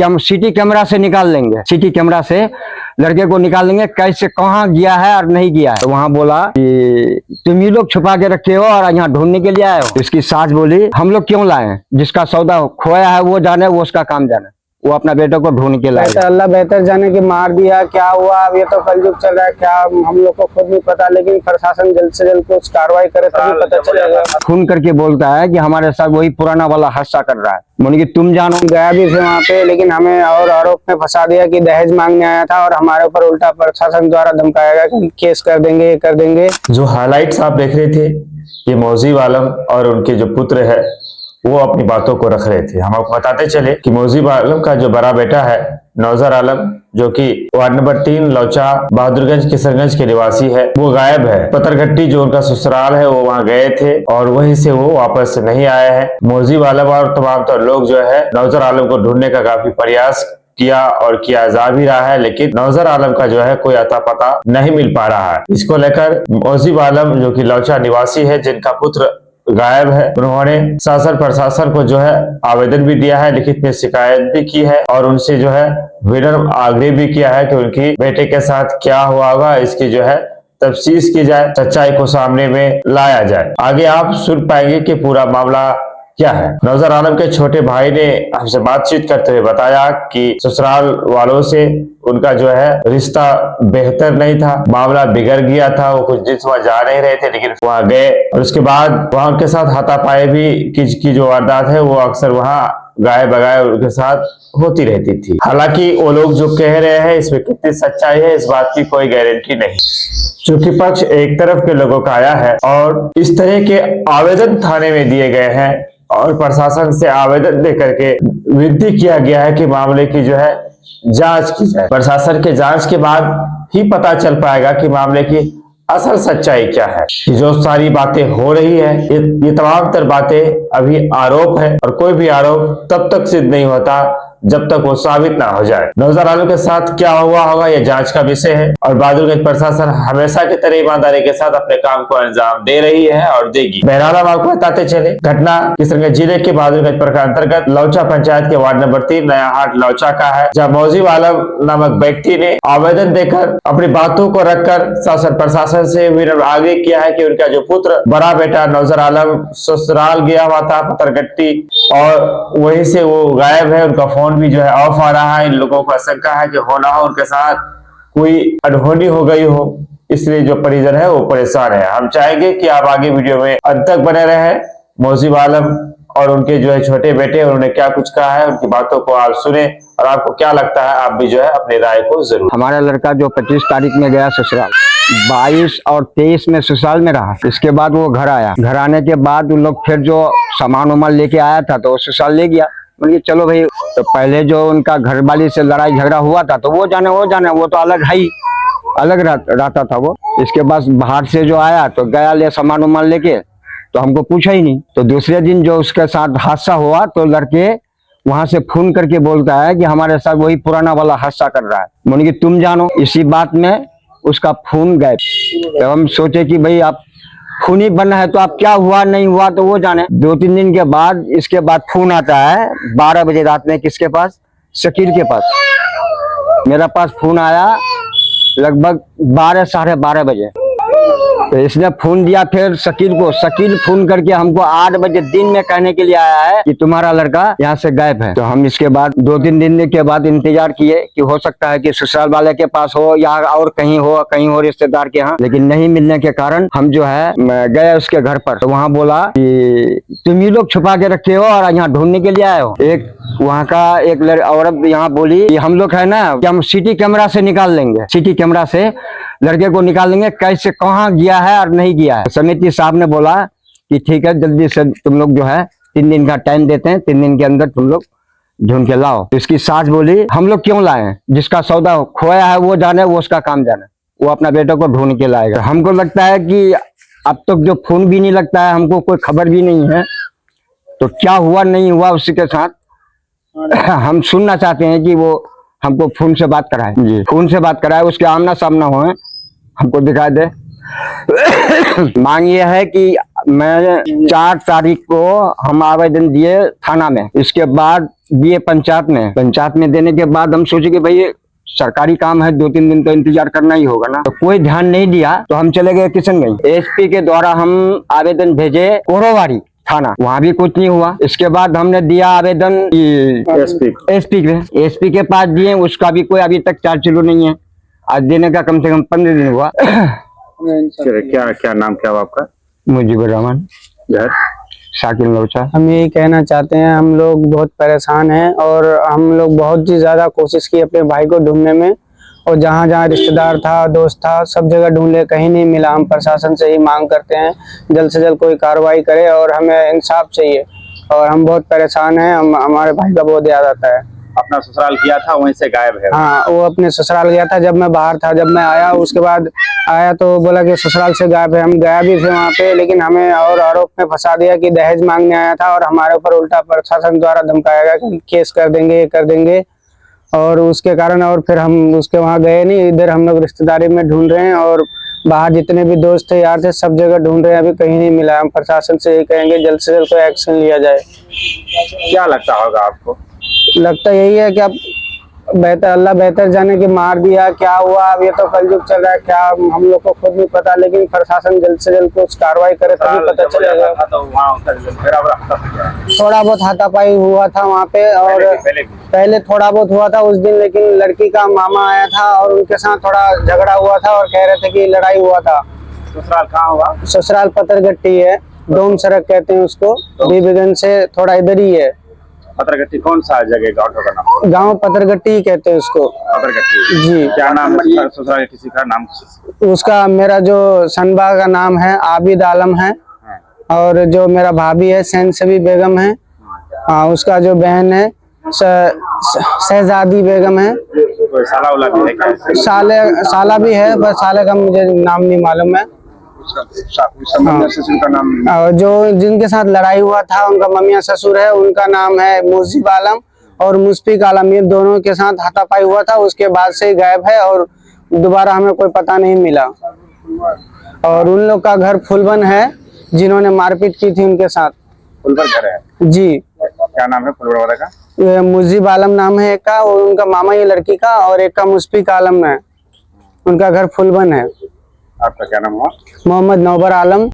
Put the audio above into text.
कि हम city camera से निकाल लेंगे, सिटी कैमरा से लड़के को निकाल लेंगे, कैसे कहाँ गया है और नहीं गया है। तो वहाँ बोला कि तुम ही लोग छुपा के रखे हो और यहाँ ढूंढने के लिए आए हो। इसकी सास बोली हम लोग क्यों लाए, जिसका सौदा खोया है वो जाने, वो उसका काम जाने, वो अपना बेटे को ढूंढ के लाए। अल्लाह बेहतर जाने कि मार दिया क्या हुआ, अब ये तो कलयुग चल रहा है, क्या हम लोग को खुद नहीं पता, लेकिन प्रशासन जल्द से जल्द कुछ कार्रवाई करे तभी पता चलेगा। फोन करके बोलता है कि हमारे साथ वही पुराना वाला हादसा कर रहा है। बोले कि तुम जानो। गया भी थे वहाँ पे, लेकिन हमें और आरोप में फंसा दिया कि दहेज मांगने आया था और हमारे ऊपर उल्टा प्रशासन द्वारा धमकाया गया कि केस कर देंगे, कर देंगे। जो हाइलाइट्स आप देख रहे थे, ये मौजीब आलम और उनके जो पुत्र है वो अपनी बातों को रख रहे थे। हम आपको बताते चले कि मौजीब आलम का जो बड़ा बेटा है नौजर आलम, जो कि वार्ड नंबर 3 लौचा बहादुरगंज किशनगंज के निवासी है, वो गायब है। पतरघट्टी जो उनका ससुराल है वो वहाँ गए थे और वहीं से वो वापस नहीं आए हैं। मौजीब आलम और तमाम तो लोग जो है नौजर आलम को ढूंढने का काफी प्रयास किया और किया जा भी रहा है, लेकिन नौजर आलम का जो है कोई अता पता नहीं मिल पा रहा है। इसको लेकर मौजीब आलम जो कि लौचा निवासी है, जिनका पुत्र गायब है, उन्होंने शासन प्रशासन को जो है आवेदन भी दिया है, लिखित में शिकायत भी की है और उनसे जो है विनम्र आग्रह भी किया है कि उनकी बेटे के साथ क्या हुआ होगा इसकी जो है तफ्तीश की जाए, सच्चाई को सामने में लाया जाए। आगे आप सुन पाएंगे कि पूरा मामला क्या है। नौजर आलम के छोटे भाई ने हमसे बातचीत करते हुए बताया कि ससुराल वालों से उनका जो है रिश्ता बेहतर नहीं था, मामला बिगड़ गया था, वो कुछ दिन वहां जा नहीं रहे थे, लेकिन वहां गए और उसके बाद वहां उनके साथ हाथापाई भी की जो वारदात है वो अक्सर वहां गाय बगाए उनके साथ होती रहती थी। हालांकि वो लोग जो कह रहे हैं इसमें कितनी सच्चाई है इस बात की कोई गारंटी नहीं। चूंकि पक्ष एक तरफ के लोगों का आया है और इस तरह के आवेदन थाने में दिए गए हैं और प्रशासन से आवेदन दे करके विनती किया गया है कि मामले की जो है जांच की जाए। प्रशासन के जांच के बाद ही पता चल पाएगा कि मामले की असल सच्चाई क्या है। जो सारी बातें हो रही है ये तमाम तर बातें अभी आरोप है और कोई भी आरोप तब तक सिद्ध नहीं होता जब तक वो साबित ना हो जाए। नौजर आलम के साथ क्या हुआ होगा ये जांच का विषय है और बहादुरगंज प्रशासन हमेशा की तरह ईमानदारी के साथ अपने काम को अंजाम दे रही है और देगी। बहरहाल हम आपको बताते चले, घटना किशनगंज जिले के बहादुरगंज प्रखंड अंतर्गत लौचा पंचायत के वार्ड नंबर 3 नया हाट लौचा का है, जहाँ मौजीब आलम नामक व्यक्ति ने आवेदन देकर अपनी बातों को रखकर शासन प्रशासन से विनम्र आग्रह किया है कि उनका जो पुत्र बड़ा बेटा नौजर आलम ससुराल गया हुआ था पतरघट्टी और वहीं से वो गायब है, उनका फोन भी जो है ऑफ आ रहा है। इन लोगों को आशंका है कि हो ना हो उनके साथ कोई अनहोनी हो गई हो, इसलिए जो परिजन है वो परेशान है। हम चाहेंगे कि आप आगे वीडियो में अंत तक बने रहे। मौजीब आलम और उनके जो है छोटे बेटे उन्होंने क्या कुछ कहा है, उनकी बातों को आप सुने और आपको क्या लगता है आप भी जो है अपनी राय को जरूर। हमारा लड़का जो 25 तारीख में गया ससुराल, 22 और 23 में ससुराल में रहा, इसके बाद वो घर आया। घर आने के बाद उन लोग फिर जो सामान वामान लेके आया था तो वो ससुराल ले गया। बोलिए चलो भाई, तो पहले जो उनका घर वाली से लड़ाई झगड़ा हुआ था तो वो जाने वो तो अलग है ही, अलग रहता था वो। इसके बाद बाहर से जो आया तो गया ले सामान वामान लेके, तो हमको पूछा ही नहीं। तो दूसरे दिन जो उसके साथ हादसा हुआ तो लड़के वहां से फोन करके बोलता है कि हमारे साथ वही पुराना वाला हादसा कर रहा है। बोले कि तुम जानो। इसी बात में उसका फोन गायब। तो हम सोचे कि भाई आप खून ही बनना है तो आप क्या हुआ नहीं हुआ तो वो जाने। 2-3 दिन के बाद इसके बाद फोन आता है 12 बजे रात में, किसके पास? शकील के पास। मेरा पास फोन आया लगभग 12 साढ़े 12 बजे। तो इसने फोन दिया फिर शकील को। शकील फोन करके हमको 8 बजे दिन में कहने के लिए आया है कि तुम्हारा लड़का यहाँ से गायब है। तो हम इसके बाद 2-3 दिन के बाद इंतजार किए कि हो सकता है कि ससुराल वाले के पास हो या और कहीं हो रिश्तेदार के यहाँ, लेकिन नहीं मिलने के कारण हम जो है गए उसके घर पर। तो वहाँ बोला कि तुम ही लोग छुपा के रखे हो और यहाँ ढूंढने के लिए आए हो। एक वहाँ का एक औरत यहाँ बोली कि हम लोग है ना कि हम सिटी कैमरा से निकाल लेंगे, सिटी कैमरा से लड़के को निकाल लेंगे, कैसे कहाँ गया है और नहीं गया है। समिति साहब ने बोला कि ठीक है, जल्दी से तुम लोग जो है 3 दिन का टाइम देते हैं, 3 दिन के अंदर तुम लोग ढूंढ के लाओ। तो इसकी सास बोली हम लोग क्यों लाए, जिसका सौदा खोया है वो जाने, वो उसका काम जाने, वो अपना बेटे को ढूंढ के लाएगा। हमको लगता है कि अब तक जो फोन भी नहीं लगता है, हमको कोई खबर भी नहीं है, तो क्या हुआ नहीं हुआ उसी के साथ हम सुनना चाहते हैं कि वो हमको फोन से बात कराए जी, फोन से बात कराए, उसके आमना सामना हो, हमको दिखाई दे। मांग ये है कि मैं 4 तारीख को हम आवेदन दिए थाना में, इसके बाद दिए पंचायत में देने के बाद हम सोचे कि भाई सरकारी काम है, 2-3 दिन तो इंतजार करना ही होगा ना, तो कोई ध्यान नहीं दिया। तो हम चले गए किशनगंज, एसपी के द्वारा हम आवेदन भेजे कोरोवाड़ी थाना, वहाँ भी कुछ नहीं हुआ। इसके बाद हमने दिया आवेदन एसपी के पास दिए, उसका भी कोई अभी तक चार्ज चालू नहीं है। आज देने का कम से कम 15 दिन हुआ। क्या नाम क्या हुआ आपका? मुजीबुर रहमान, घर शाकिल लोचा। हम यही कहना चाहते हैं, हम लोग बहुत परेशान हैं और हम लोग बहुत ही ज्यादा कोशिश की अपने भाई को ढूंढने में, और जहाँ जहाँ रिश्तेदार था, दोस्त था, सब जगह ढूंढे, कहीं नहीं मिला। हम प्रशासन से ही मांग करते हैं जल्द से जल्द कोई कार्रवाई करे और हमें इंसाफ चाहिए, और हम बहुत परेशान हैं। हमारे भाई का बहुत याद आता है। अपना ससुराल किया था, वहीं से गायब है। हाँ, वो अपने ससुराल गया था जब मैं बाहर था। जब मैं आया उसके बाद आया तो बोला कि ससुराल से गायब है। हम गया भी थे वहाँ पे, लेकिन हमें और आरोप में फंसा दिया कि दहेज मांगने आया था, और हमारे ऊपर उल्टा प्रशासन द्वारा धमकाया गया कि केस कर देंगे, ये कर देंगे। और उसके कारण और फिर हम उसके वहाँ गए नहीं। इधर हम लोग रिश्तेदारी में ढूंढ रहे हैं, और बाहर जितने भी दोस्त थे, यार थे, सब जगह ढूंढ रहे हैं, अभी कहीं नहीं मिला। हम प्रशासन से यही कहेंगे जल्द से जल्द कोई एक्शन लिया जाए। क्या लगता होगा आपको? लगता यही है कि अब अल्लाह बेहतर जाने कि मार दिया, क्या हुआ, अब ये तो कलयुग चल रहा है, क्या हम लोग को खुद नहीं पता, लेकिन प्रशासन जल्द से जल्द कुछ कार्रवाई करे तभी पता चलेगा। थोड़ा बहुत हाथापाई हुआ था वहाँ पे, और पहले थोड़ा बहुत हुआ था उस दिन, लेकिन लड़की का मामा आया था और उनके साथ थोड़ा झगड़ा हुआ था, और कह रहे थे कि लड़ाई हुआ था। ससुराल कहाँ हुआ? ससुराल पतरगट्टी है, डोम सड़क कहते हैं उसको, बीबीगंज से थोड़ा इधर ही है। पतरगट्टी कौन सा जगह, गाँव का नाम? गाँव पतरगट्टी ही कहते हैं उसको। पतरगट्टी जी। क्या नाम है ससुराल किसी का नाम? उसका, मेरा जो सनबा का नाम है आबिद आलम है, और जो मेरा भाभी है सैनसबी बेगम है। उसका जो बहन है शहजादी बेगम है। कोई साला वाला भी है क्या? साला भी है, बस साले का मुझे नाम नहीं मालूम है। ससुर का नाम? और जो जिनके साथ लड़ाई हुआ था उनका ममिया ससुर है, उनका नाम है मुजीब आलम और मुशफिक आलम। ये दोनों के साथ हाथापाई हुआ था, उसके बाद से ही गायब है, और दोबारा हमें कोई पता नहीं मिला। और उन लोग का घर फुलबन है, जिन्होंने मारपीट की थी उनके साथ। फुलबन घर है जी। क्या नाम है फुलबन वाला का? ये मुजीब आलम नाम है एक का, और उनका मामा ये लड़की का, और एक का मुशफिक आलम है, उनका घर फुलबन है। आपका क्या नाम हुआ? मोहम्मद नौबर आलम।